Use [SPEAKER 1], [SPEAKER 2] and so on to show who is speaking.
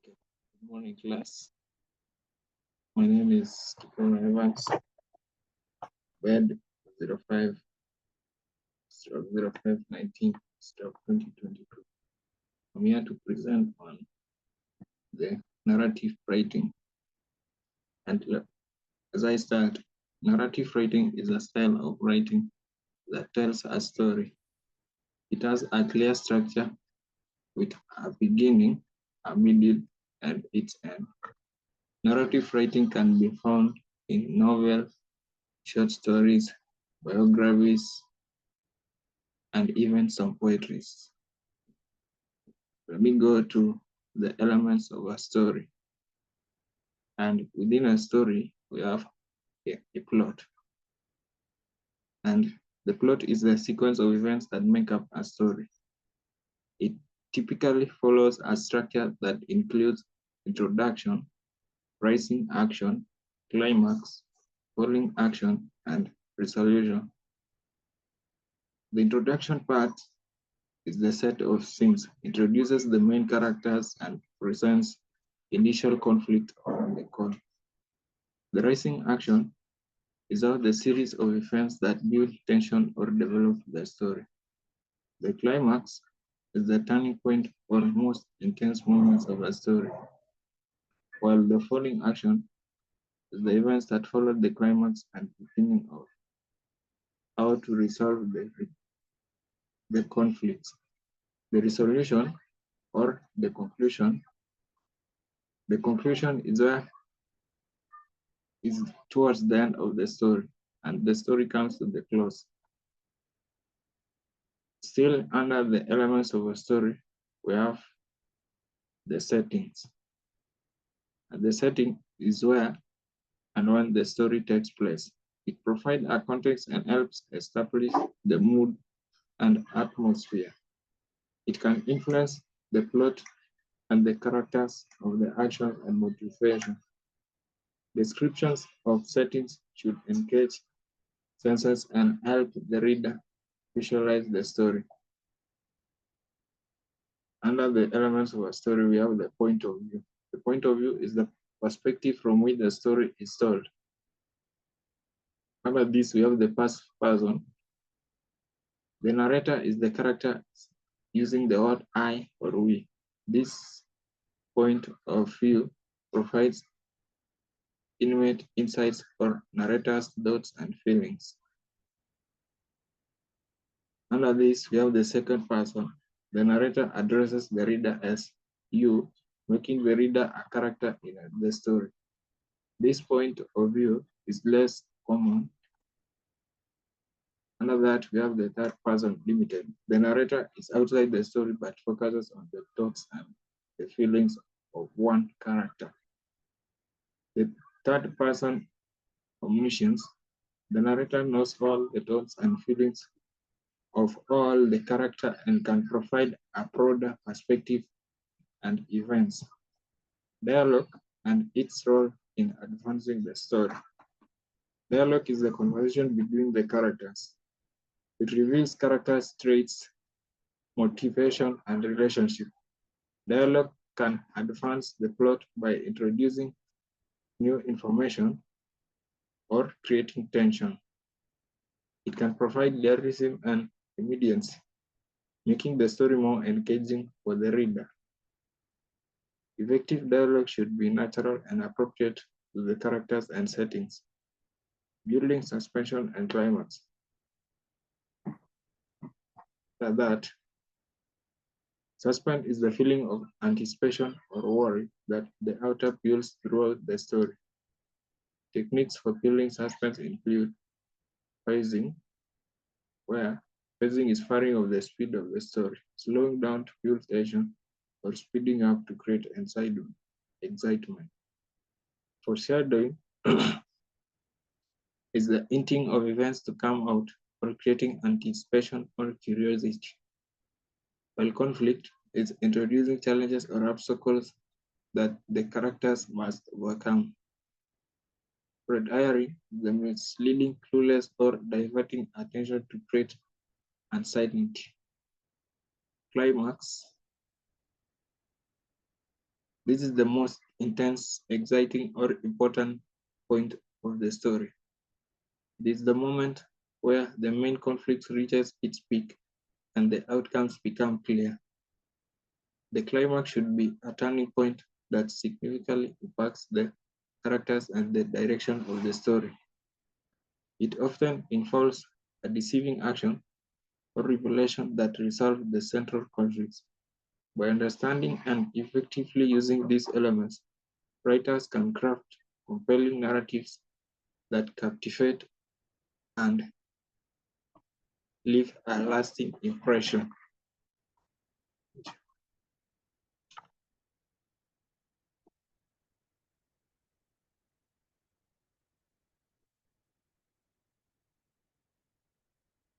[SPEAKER 1] Okay. Good morning, class. My name is Stephen Evans, bed 05 0519 2022. I'm here to present on the narrative writing. And as I start, narrative writing is a style of writing that tells a story. It has a clear structure with a beginning, a middle, and its end. Narrative writing can be found in novels, short stories, biographies, and even some poetries. Let me go to the elements of a story. And within a story, we have a plot. And the plot is the sequence of events that make up a story. It typically follows a structure that includes introduction, rising action, climax, falling action, and resolution. The introduction part is the set of scenes, introduces the main characters and presents initial conflict on the call. The rising action is how the series of events that build tension or develop the story. The climax is the turning point or most intense moments of a story, while the falling action is the events that follow the climax and beginning of how to resolve the conflicts. The resolution or the conclusion is towards the end of the story, and the story comes to the close. Still under the elements of a story, we have the settings. And the setting is where and when the story takes place. It provides a context and helps establish the mood and atmosphere. It can influence the plot and the characters of the action and motivation. Descriptions of settings should engage senses and help the reader visualize the story. Under the elements of a story, we have the point of view. The point of view is the perspective from which the story is told. Under this, we have the first person. The narrator is the character using the word I or we. This point of view provides intimate insights for narrator's thoughts and feelings. Under this, we have the second person. The narrator addresses the reader as you, making the reader a character in the story. This point of view is less common. Under that, we have the third person limited. The narrator is outside the story but focuses on the thoughts and the feelings of one character. The third person omniscience. The narrator knows all the thoughts and feelings of all the character and can provide a broader perspective and events. Dialogue and its role in advancing the story. Dialogue is the conversation between the characters. It reveals characters' traits, motivation, and relationship. Dialogue can advance the plot by introducing new information or creating tension. It can provide lyricism and immediacy, making the story more engaging for the reader. Effective dialogue should be natural and appropriate to the characters and settings, building suspension and climax. That suspense is the feeling of anticipation or worry that the author builds throughout the story. Techniques for building suspense include pacing, where pacing is firing of the speed of the story, slowing down to build tension, or speeding up to create excitement. Foreshadowing is the hinting of events to come out or creating anticipation or curiosity. While conflict is introducing challenges or obstacles that the characters must overcome. Red herring is the misleading, clueless, or diverting attention to create uncertainty. Climax. This is the most intense, exciting, or important point of the story. This is the moment where the main conflict reaches its peak and the outcomes become clear. The climax should be a turning point that significantly impacts the characters and the direction of the story. It often involves a deceiving action or revelation that resolve the central conflicts. By understanding and effectively using these elements, writers can craft compelling narratives that captivate and leave a lasting impression.